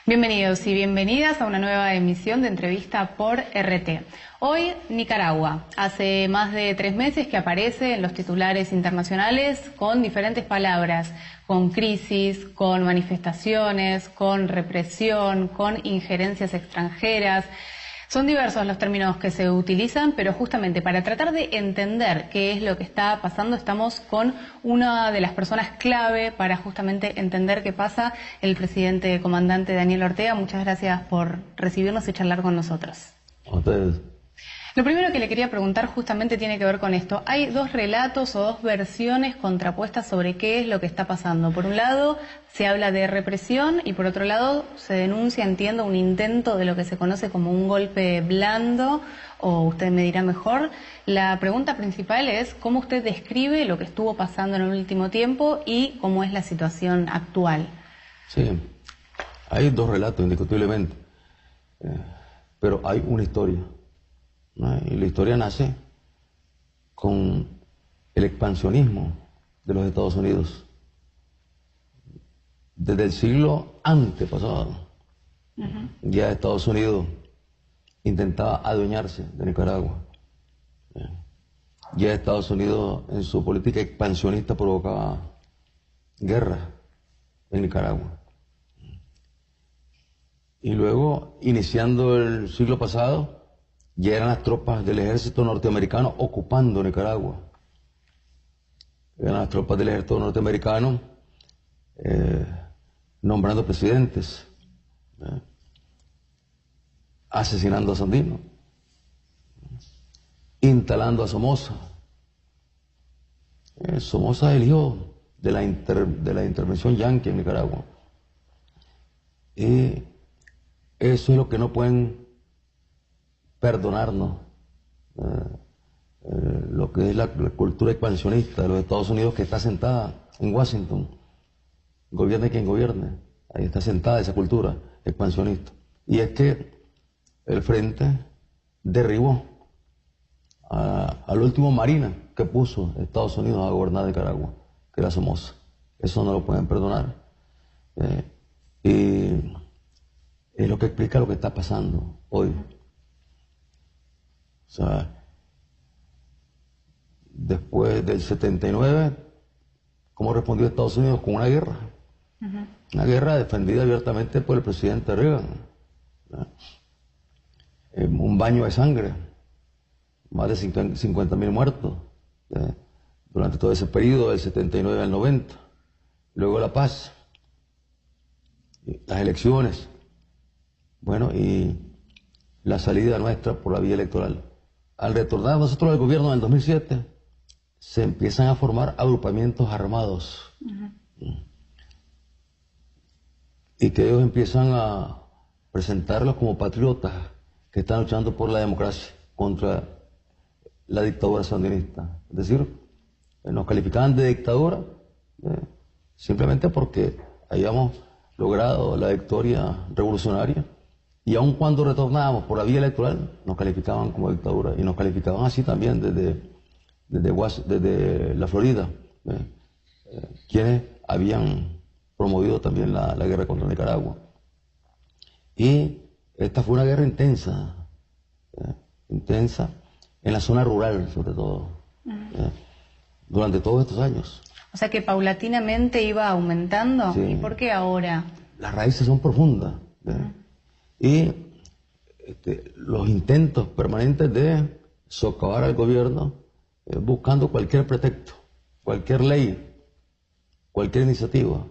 Bienvenidos y bienvenidas a una nueva emisión de Entrevista por RT. Hoy, Nicaragua. Hace más de 3 meses que aparece en los titulares internacionales con diferentes palabras, con crisis, con manifestaciones, con represión, con injerencias extranjeras. Son diversos los términos que se utilizan, pero justamente para tratar de entender qué es lo que está pasando, estamos con una de las personas clave para justamente entender qué pasa, el presidente comandante Daniel Ortega. Muchas gracias por recibirnos y charlar con nosotros. A ustedes. Lo primero que le quería preguntar justamente tiene que ver con esto. Hay 2 relatos o 2 versiones contrapuestas sobre qué es lo que está pasando. Por un lado, se habla de represión y por otro lado se denuncia, entiendo, un intento de lo que se conoce como un golpe blando, o usted me dirá mejor. La pregunta principal es cómo usted describe lo que estuvo pasando en el último tiempo y cómo es la situación actual. Sí, hay 2 relatos indiscutiblemente, pero hay una historia. Y la historia nace con el expansionismo de los Estados Unidos. Desde el siglo antepasado, ya Estados Unidos intentaba adueñarse de Nicaragua. Ya Estados Unidos en su política expansionista provocaba guerra en Nicaragua. Y luego, iniciando el siglo pasado, ya eran las tropas del ejército norteamericano ocupando Nicaragua. Eran las tropas del ejército norteamericano nombrando presidentes, asesinando a Sandino, instalando a Somoza. Somoza es el hijo de la intervención yanqui en Nicaragua. Y eso es lo que no pueden perdonarnos, lo que es la cultura expansionista de los Estados Unidos, que está sentada en Washington, gobierne quien gobierne, ahí está sentada esa cultura expansionista. Y es que el Frente derribó al último marina que puso Estados Unidos a gobernar Nicaragua, que era Somoza. Eso no lo pueden perdonar. Y es lo que explica lo que está pasando hoy. O sea, después del 79, ¿cómo respondió Estados Unidos? Con una guerra. Una guerra defendida abiertamente por el presidente Reagan. Un baño de sangre, más de 50.000 muertos durante todo ese periodo del 79 al 90. Luego la paz, las elecciones, bueno, y la salida nuestra por la vía electoral. Al retornar nosotros al gobierno en el 2007, se empiezan a formar agrupamientos armados. Y que ellos empiezan a presentarlos como patriotas que están luchando por la democracia contra la dictadura sandinista. Es decir, nos calificaban de dictadura simplemente porque habíamos logrado la victoria revolucionaria. Y aun cuando retornábamos por la vía electoral, nos calificaban como dictadura. Y nos calificaban así también desde la Florida, quienes habían promovido también la guerra contra Nicaragua. Y esta fue una guerra intensa, intensa en la zona rural sobre todo, durante todos estos años. O sea que paulatinamente iba aumentando. Sí. ¿Y por qué ahora? Las raíces son profundas. Y los intentos permanentes de socavar al gobierno buscando cualquier pretexto, cualquier ley, cualquier iniciativa.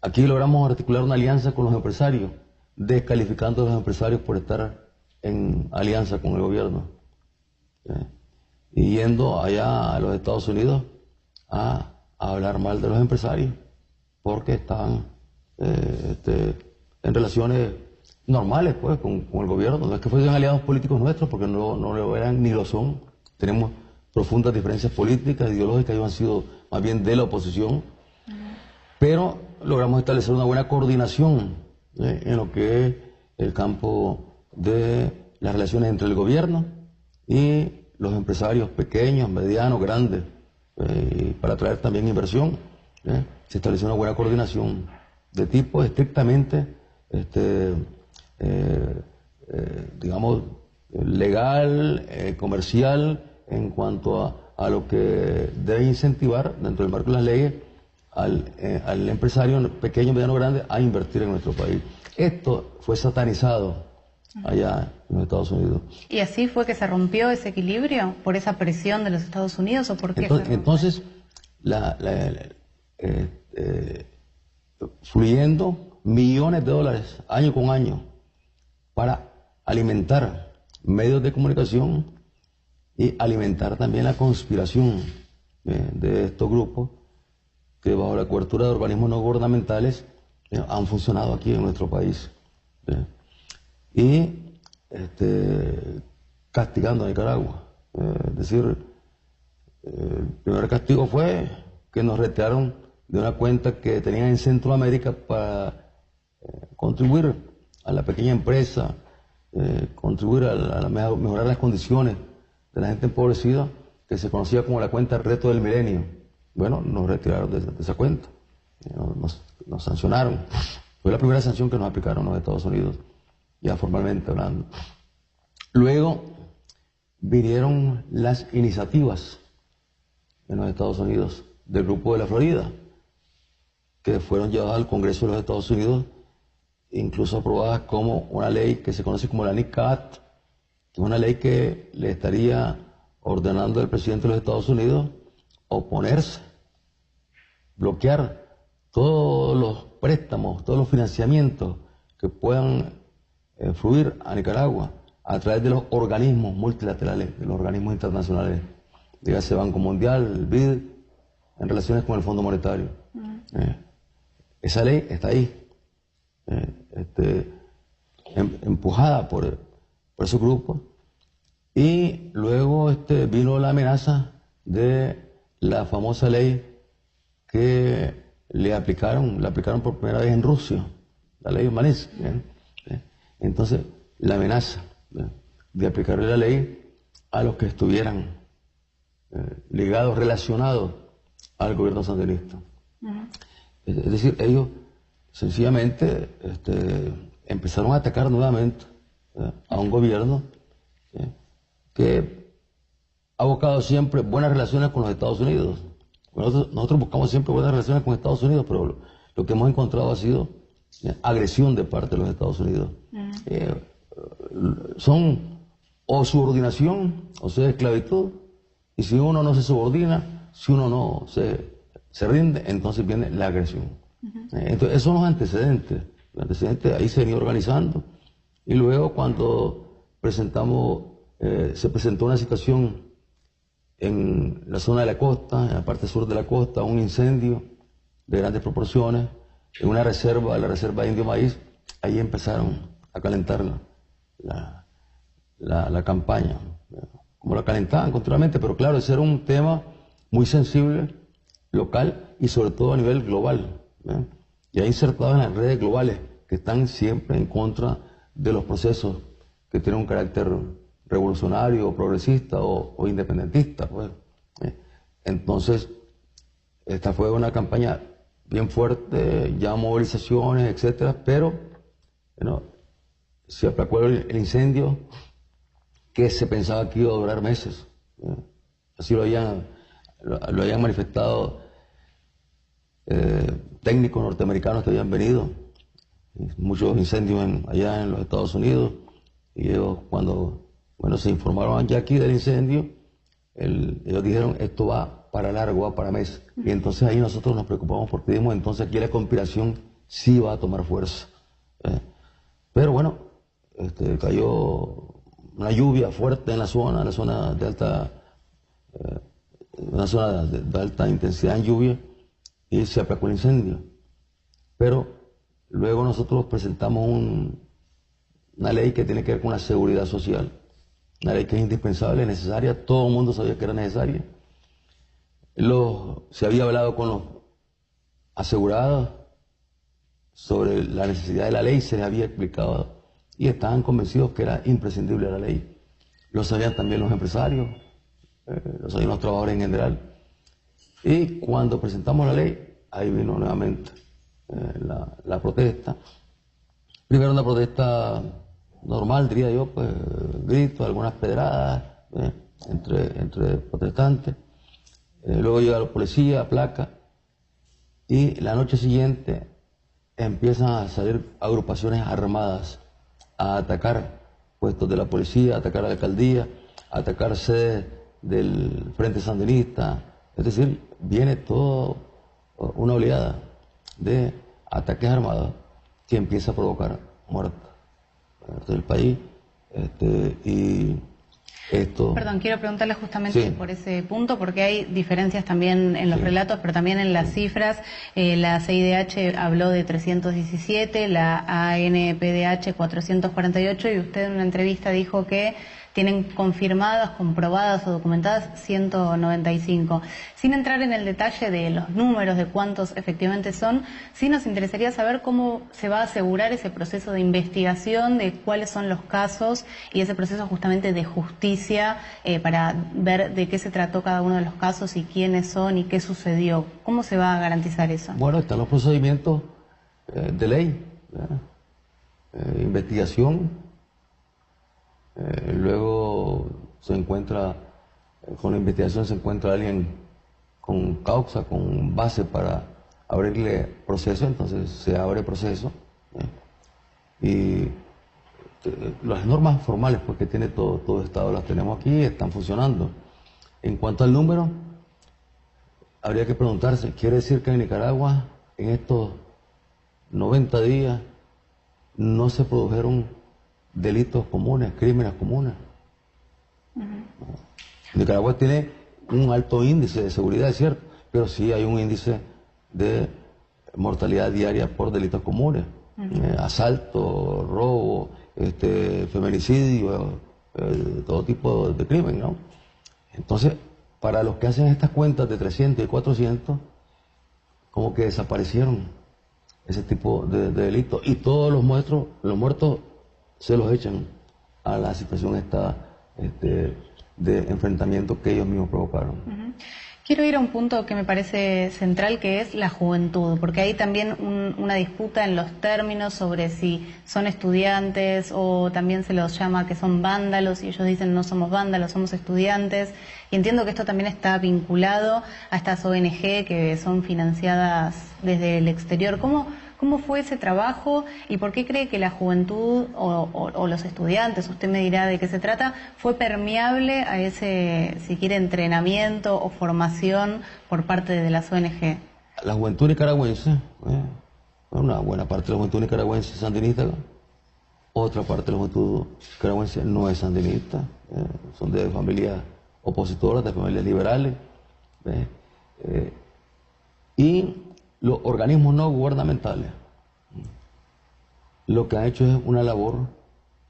Aquí logramos articular una alianza con los empresarios, descalificando a los empresarios por estar en alianza con el gobierno. Y yendo allá a los Estados Unidos a hablar mal de los empresarios, porque estaban en relaciones normales pues con el gobierno. No es que fueran aliados políticos nuestros, porque no lo eran ni lo son. Tenemos profundas diferencias políticas, ideológicas, ellos han sido más bien de la oposición, pero logramos establecer una buena coordinación en lo que es el campo de las relaciones entre el gobierno y los empresarios pequeños, medianos, grandes, para atraer también inversión. Se estableció una buena coordinación. de tipo estrictamente, digamos, legal, comercial, en cuanto a lo que debe incentivar, dentro del marco de las leyes, al empresario pequeño, mediano, grande, a invertir en nuestro país. Esto fue satanizado allá en los Estados Unidos. ¿Y así fue que se rompió ese equilibrio? ¿Por esa presión de los Estados Unidos o por qué? Entonces fluyendo millones de dólares año con año para alimentar medios de comunicación y alimentar también la conspiración de estos grupos que bajo la cobertura de organismos no gubernamentales han funcionado aquí en nuestro país. Y castigando a Nicaragua. Es decir, el primer castigo fue que nos retiraron de una cuenta que tenían en Centroamérica para contribuir a la pequeña empresa, contribuir a mejorar las condiciones de la gente empobrecida, que se conocía como la cuenta Reto del Milenio. Bueno, nos retiraron de esa cuenta, nos sancionaron. Fue la primera sanción que nos aplicaron los Estados Unidos, ya formalmente hablando. Luego vinieron las iniciativas en los Estados Unidos del Grupo de la Florida, que fueron llevadas al Congreso de los Estados Unidos, incluso aprobadas como una ley que se conoce como la NICAT, que es una ley que le estaría ordenando al presidente de los Estados Unidos oponerse, bloquear todos los préstamos, todos los financiamientos que puedan fluir a Nicaragua a través de los organismos multilaterales, de los organismos internacionales, dígase Banco Mundial, el BID, en relaciones con el Fondo Monetario. Esa ley está ahí, empujada por esos grupos, y luego vino la amenaza de la famosa ley que la aplicaron por primera vez en Rusia, la ley Magnitsky. Entonces, la amenaza de aplicarle la ley a los que estuvieran ligados, relacionados al gobierno sandinista. Es decir, ellos sencillamente empezaron a atacar nuevamente a un gobierno que ha buscado siempre buenas relaciones con los Estados Unidos. Nosotros buscamos siempre buenas relaciones con Estados Unidos, pero lo que hemos encontrado ha sido agresión de parte de los Estados Unidos. Son o subordinación o sea esclavitud, y si uno no se subordina, si uno no se rinde, entonces viene la agresión. Entonces, esos son los antecedentes. Los antecedentes ahí se venía organizando, y luego cuando se presentó una situación en la zona de la costa, en la parte sur de la costa, un incendio de grandes proporciones, en una reserva, la reserva Indio Maíz, ahí empezaron a calentar la campaña, como la calentaban continuamente, pero claro, ese era un tema muy sensible, local y sobre todo a nivel global, y ahí insertados en las redes globales que están siempre en contra de los procesos que tienen un carácter revolucionario, progresista o independentista, pues. Entonces, esta fue una campaña bien fuerte, ya movilizaciones, etcétera, pero se aplacó el incendio que se pensaba que iba a durar meses. Así lo habían manifestado técnicos norteamericanos que habían venido, muchos incendios allá en los Estados Unidos, y ellos cuando se informaron ya aquí del incendio, ellos dijeron esto va para largo, va para meses. Y entonces ahí nosotros nos preocupamos porque dijimos entonces aquí la conspiración sí va a tomar fuerza. Pero bueno, cayó una lluvia fuerte en la zona de alta, una zona de alta intensidad en lluvia, y se aplacó el incendio. Pero luego nosotros presentamos una ley que tiene que ver con la seguridad social, una ley que es indispensable, necesaria, todo el mundo sabía que era necesaria. Se había hablado con los asegurados sobre la necesidad de la ley, se les había explicado y estaban convencidos que era imprescindible la ley. Lo sabían también los empresarios, lo sabían los trabajadores en general. Y cuando presentamos la ley, ahí vino nuevamente la protesta. Primero una protesta normal, diría yo, pues gritos, algunas pedradas entre protestantes. Luego llega la policía, placa, y la noche siguiente empiezan a salir agrupaciones armadas a atacar puestos de la policía, a atacar a la alcaldía, a atacar sedes del Frente Sandinista. Es decir, viene toda una oleada de ataques armados que empieza a provocar muertes del país. Y esto... Perdón, quiero preguntarle justamente por ese punto, porque hay diferencias también en los relatos, pero también en las cifras. La CIDH habló de 317, la ANPDH 448, y usted en una entrevista dijo que tienen confirmadas, comprobadas o documentadas 195. Sin entrar en el detalle de los números, de cuántos efectivamente son, sí nos interesaría saber cómo se va a asegurar ese proceso de investigación, de cuáles son los casos y ese proceso justamente de justicia para ver de qué se trató cada uno de los casos y quiénes son y qué sucedió. ¿Cómo se va a garantizar eso? Bueno, están los procedimientos de ley, investigación. Luego se encuentra, con la investigación se encuentra alguien con causa, con base para abrirle proceso, entonces se abre proceso. Y las normas formales, porque tiene todo Estado, las tenemos aquí, están funcionando. En cuanto al número, habría que preguntarse, ¿quiere decir que en Nicaragua en estos 90 días no se produjeron delitos comunes, crímenes comunes? Nicaragua tiene un alto índice de seguridad, es cierto, pero sí hay un índice de mortalidad diaria por delitos comunes. Asalto, robo, feminicidio, todo tipo de crimen, ¿no? Entonces, para los que hacen estas cuentas de 300 y 400, como que desaparecieron ese tipo de delitos, y todos los muertos se los echan a la situación esta de enfrentamiento que ellos mismos provocaron. Quiero ir a un punto que me parece central, que es la juventud, porque hay también una disputa en los términos sobre si son estudiantes o también se los llama que son vándalos, y ellos dicen no somos vándalos, somos estudiantes. Y entiendo que esto también está vinculado a estas ONG que son financiadas desde el exterior. ¿Cómo fue ese trabajo y por qué cree que la juventud o los estudiantes, usted me dirá de qué se trata, fue permeable a ese, si quiere, entrenamiento o formación por parte de las ONG? La juventud nicaragüense, una buena parte de la juventud nicaragüense es sandinista, otra parte de la juventud nicaragüense no es sandinista, son de familias opositoras, de familias liberales, y los organismos no gubernamentales lo que han hecho es una labor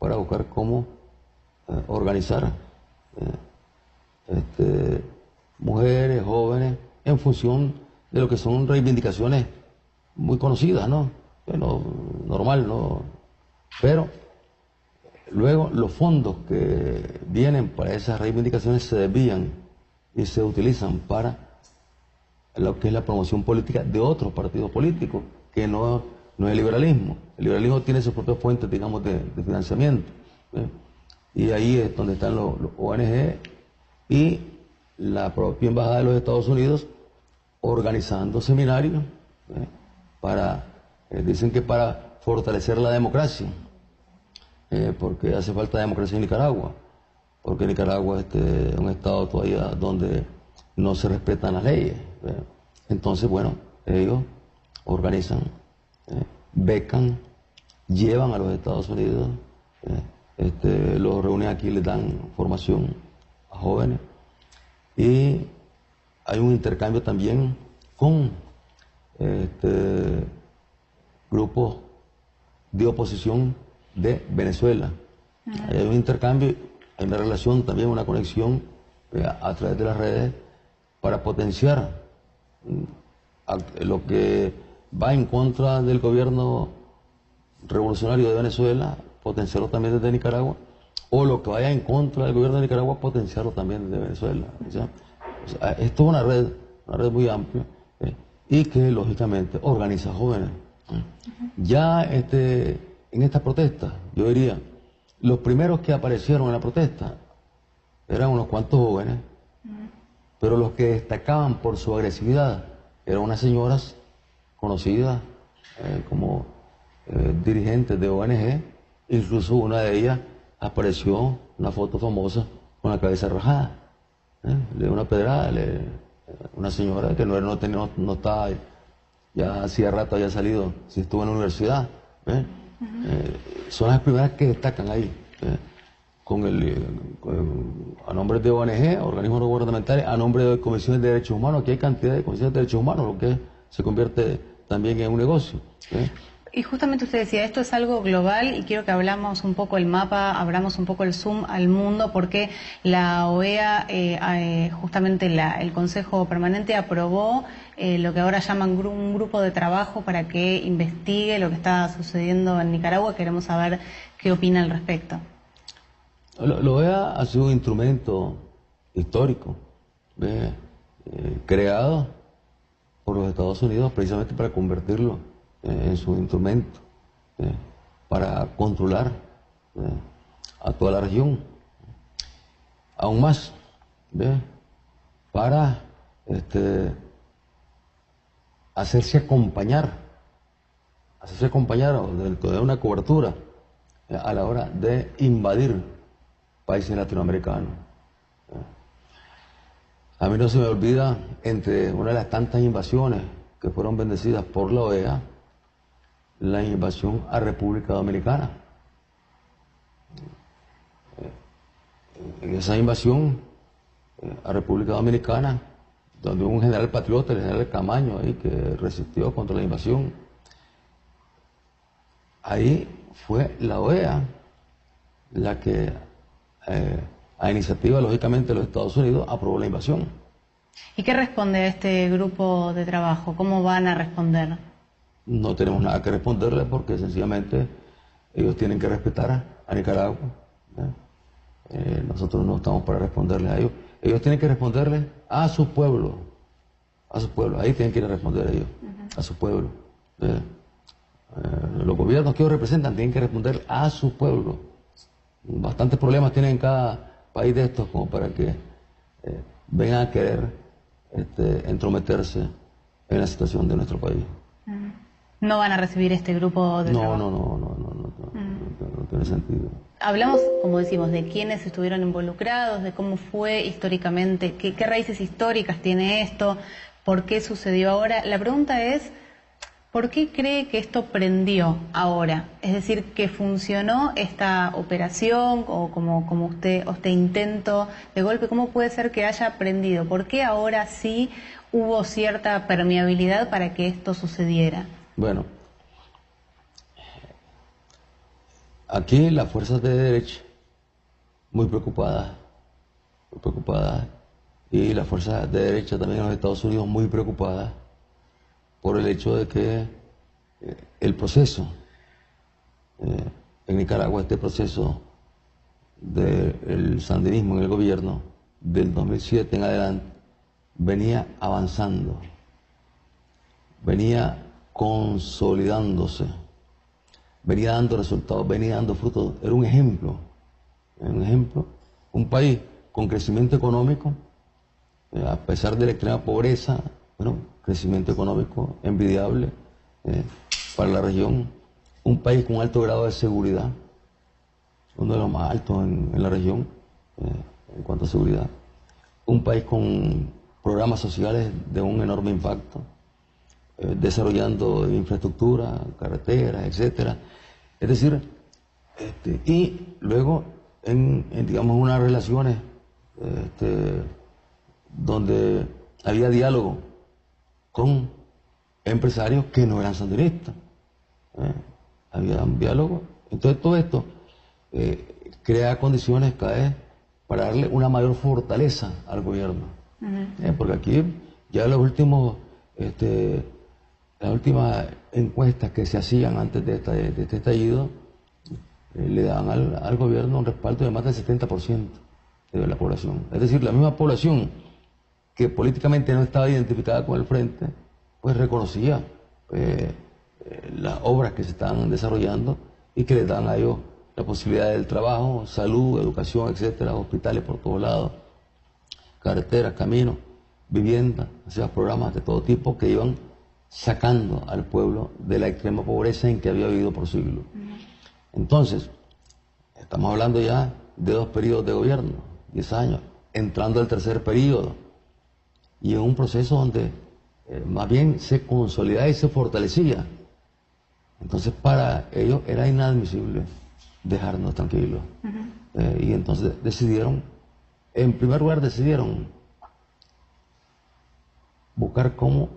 para buscar cómo organizar mujeres, jóvenes, en función de lo que son reivindicaciones muy conocidas, ¿no? Bueno, normal, ¿no? Pero luego los fondos que vienen para esas reivindicaciones se desvían y se utilizan para lo que es la promoción política de otros partidos políticos, que no es el liberalismo. El liberalismo tiene sus propias fuentes, digamos, de financiamiento. Y ahí es donde están los ONG y la propia Embajada de los Estados Unidos organizando seminarios para, dicen que para fortalecer la democracia, porque hace falta democracia en Nicaragua, porque Nicaragua es un estado todavía donde no se respetan las leyes. Entonces, bueno, ellos organizan, becan, llevan a los Estados Unidos, los reúnen aquí, les dan formación a jóvenes, y hay un intercambio también con grupos de oposición de Venezuela. Hay un intercambio, hay una relación también, una conexión a través de las redes para potenciar lo que va en contra del gobierno revolucionario de Venezuela, potenciarlo también desde Nicaragua, o lo que vaya en contra del gobierno de Nicaragua, potenciarlo también desde Venezuela. O sea, esto es una red muy amplia, y que lógicamente organiza jóvenes. Ya en esta protesta, yo diría, los primeros que aparecieron en la protesta eran unos cuantos jóvenes, pero los que destacaban por su agresividad eran unas señoras conocidas como dirigentes de ONG. Incluso una de ellas apareció una foto famosa con la cabeza rajada. Le dio una pedrada, una señora que no estaba, ya hacía rato había salido, si estuvo en la universidad. Son las primeras que destacan ahí, a nombre de ONG, organismos no gubernamentales, a nombre de comisiones de derechos humanos. Aquí hay cantidad de comisiones de derechos humanos, lo que se convierte también en un negocio. Y justamente usted decía, esto es algo global y quiero que abramos un poco el mapa, abramos un poco el zoom al mundo, porque la OEA, justamente el Consejo Permanente aprobó lo que ahora llaman un grupo de trabajo para que investigue lo que está sucediendo en Nicaragua. Queremos saber qué opina al respecto. La OEA ha sido un instrumento histórico, creado por los Estados Unidos precisamente para convertirlo en su instrumento para controlar a toda la región. Aún más, para hacerse acompañar de una cobertura a la hora de invadir países latinoamericanos. A mí no se me olvida, entre una de las tantas invasiones que fueron bendecidas por la OEA, la invasión a República Dominicana. En esa invasión a República Dominicana, donde hubo un general patriota, el general Camaño, ahí, que resistió contra la invasión, ahí fue la OEA la que, a iniciativa, lógicamente, de los Estados Unidos, aprobó la invasión. ¿Y qué responde a este grupo de trabajo? ¿Cómo van a responder? No tenemos nada que responderles porque sencillamente ellos tienen que respetar a Nicaragua. Nosotros no estamos para responderles a ellos. Ellos tienen que responderles a su pueblo. A su pueblo. Ahí tienen que ir a responder ellos. A su pueblo. Los gobiernos que ellos representan tienen que responder a su pueblo. Bastantes problemas tienen en cada país de estos como para que vengan a querer entrometerse en la situación de nuestro país. ¿No van a recibir este grupo de trabajo? No tiene sentido. Hablamos, como decimos, de quiénes estuvieron involucrados, de cómo fue históricamente, qué raíces históricas tiene esto, por qué sucedió ahora. La pregunta es, ¿por qué cree que esto prendió ahora? Es decir, que funcionó esta operación o como este intento de golpe, ¿cómo puede ser que haya prendido? ¿Por qué ahora sí hubo cierta permeabilidad para que esto sucediera? Bueno, aquí las fuerzas de derecha, muy preocupadas, y las fuerzas de derecha también en los Estados Unidos muy preocupadas por el hecho de que el proceso en Nicaragua, este proceso del sandinismo en el gobierno del 2007 en adelante, venía avanzando, venía consolidándose, venía dando resultados, venía dando frutos. Era un ejemplo, un país con crecimiento económico, a pesar de la extrema pobreza, bueno, crecimiento económico envidiable para la región, un país con alto grado de seguridad, uno de los más altos en la región en cuanto a seguridad, un país con programas sociales de un enorme impacto, desarrollando infraestructura, carreteras, etcétera. Es decir, y luego digamos, unas relaciones donde había diálogo con empresarios que no eran sandinistas. Había un diálogo. Entonces todo esto crea condiciones cada vez para darle una mayor fortaleza al gobierno. Porque aquí ya las últimas encuestas que se hacían antes de este estallido le daban al gobierno un respaldo de más del 70% de la población. Es decir, la misma población que políticamente no estaba identificada con el frente, pues reconocía las obras que se están desarrollando y que les dan a ellos la posibilidad del trabajo, salud, educación, etcétera, hospitales por todos lados, carreteras, caminos, vivienda, o sea, programas de todo tipo que iban sacando al pueblo de la extrema pobreza en que había vivido por siglos. Entonces, estamos hablando ya de 2 periodos de gobierno, 10 años, entrando al tercer periodo, y en un proceso donde más bien se consolidaba y se fortalecía. Entonces, para ellos era inadmisible dejarnos tranquilos. Y entonces decidieron, en primer lugar decidieron buscar cómo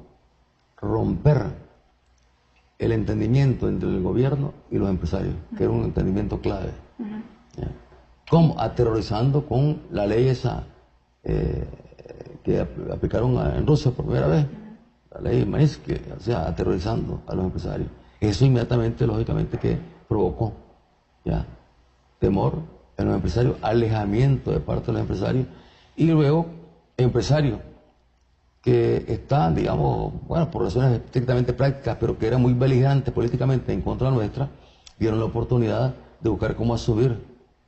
romper el entendimiento entre el gobierno y los empresarios, que era un entendimiento clave. ¿Cómo? Aterrorizando con la ley esa que aplicaron en Rusia por primera vez, la ley Magnitsky, o sea, aterrorizando a los empresarios. Eso inmediatamente, lógicamente, que provocó temor en los empresarios, alejamiento de parte de los empresarios, y luego empresarios que están, digamos, bueno, por razones estrictamente prácticas, pero que eran muy beligerantes políticamente en contra nuestra, vieron la oportunidad de buscar cómo asumir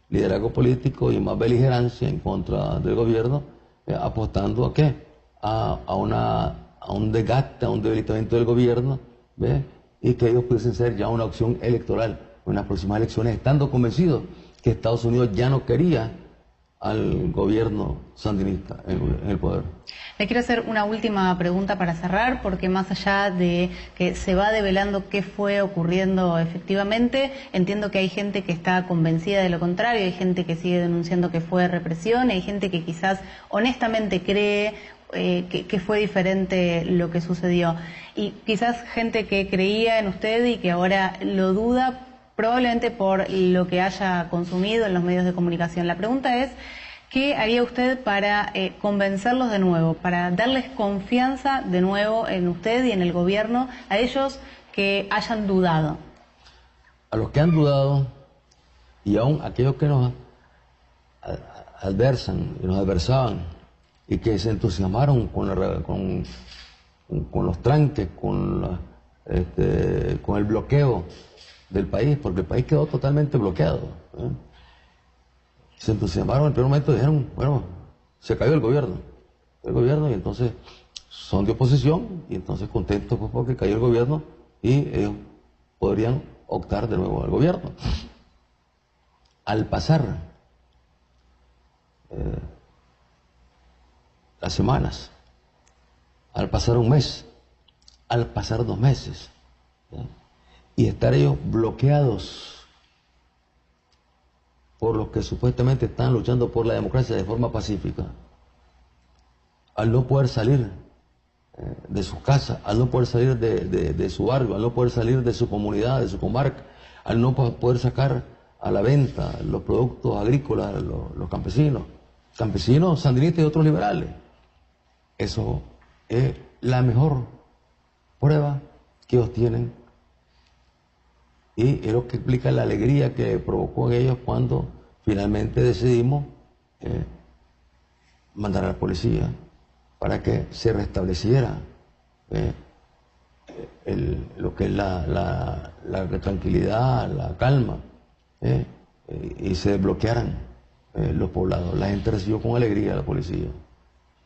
liderazgo político y más beligerancia en contra del gobierno, apostando a qué, a un desgaste, a un debilitamiento del gobierno, ¿ve? Y que ellos pudiesen ser ya una opción electoral en las próximas elecciones, estando convencidos que Estados Unidos ya no quería al gobierno sandinista en el poder. Le quiero hacer una última pregunta para cerrar, porque más allá de que se va develando qué fue ocurriendo efectivamente, entiendo que hay gente que está convencida de lo contrario, hay gente que sigue denunciando que fue represión, hay gente que quizás honestamente cree que fue diferente lo que sucedió. Y quizás gente que creía en usted y que ahora lo duda, probablemente por lo que haya consumido en los medios de comunicación. La pregunta es, ¿qué haría usted para convencerlos de nuevo, para darles confianza de nuevo en usted y en el gobierno, a ellos que hayan dudado? A los que han dudado, y aún aquellos que nos adversan y nos adversaban, y que se entusiasmaron con los tranques, con el bloqueo del país, porque el país quedó totalmente bloqueado. Se entusiasmaron en el primer momento y dijeron, bueno, se cayó el gobierno, y entonces son de oposición, y entonces contentos pues, porque cayó el gobierno y ellos podrían optar de nuevo al gobierno. Al pasar las semanas, al pasar un mes, al pasar 2 meses, y estar ellos bloqueados por los que supuestamente están luchando por la democracia de forma pacífica, al no poder salir de sus casas, al no poder salir de su barrio, al no poder salir de su comunidad, de su comarca, al no poder sacar a la venta los productos agrícolas, los campesinos sandinistas y otros liberales. Eso es la mejor prueba que ellos tienen, y es lo que explica la alegría que provocó en ellos cuando finalmente decidimos mandar a la policía para que se restableciera lo que es la tranquilidad, la calma, y se desbloquearan los poblados. La gente recibió con alegría a la policía.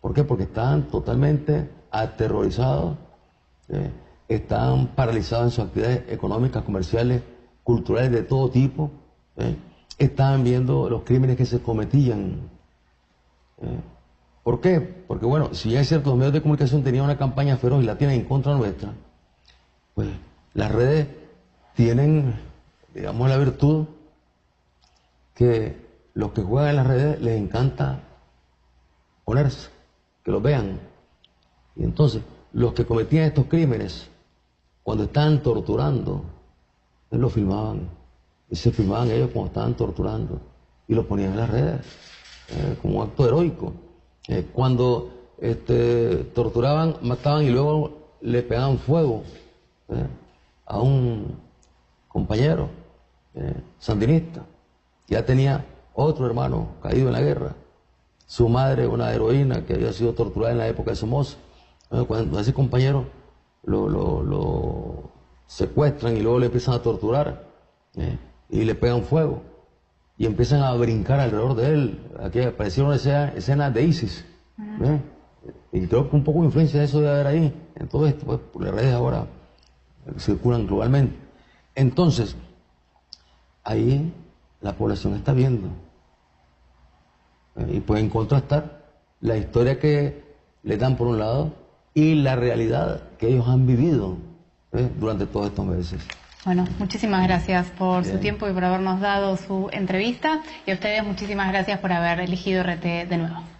¿Por qué? Porque estaban totalmente aterrorizados, estaban paralizados en sus actividades económicas, comerciales, culturales de todo tipo, estaban viendo los crímenes que se cometían. ¿Por qué? Porque bueno, si ya es cierto, los medios de comunicación tenían una campaña feroz y la tienen en contra nuestra, pues las redes tienen, digamos, la virtud que los que juegan en las redes les encanta ponerse, que los vean. Y entonces, los que cometían estos crímenes, cuando estaban torturando, lo filmaban. Y se filmaban ellos cuando estaban torturando. Y lo ponían en las redes, como un acto heroico. Cuando torturaban, mataban y luego le pegaban fuego a un compañero sandinista. Ya tenía otro hermano caído en la guerra. Su madre, una heroína que había sido torturada en la época de Somoza. Cuando ese compañero secuestran y luego le empiezan a torturar y le pegan fuego y empiezan a brincar alrededor de él. Aquí aparecieron escenas de ISIS. Y creo que un poco de influencia de eso debe haber ahí, en todo esto, pues, por las redes ahora circulan globalmente. Entonces, ahí la población está viendo y pueden contrastar la historia que le dan por un lado y la realidad que ellos han vivido durante todos estos meses. Bueno, muchísimas gracias por su tiempo y por habernos dado su entrevista. Y a ustedes muchísimas gracias por haber elegido RT de nuevo.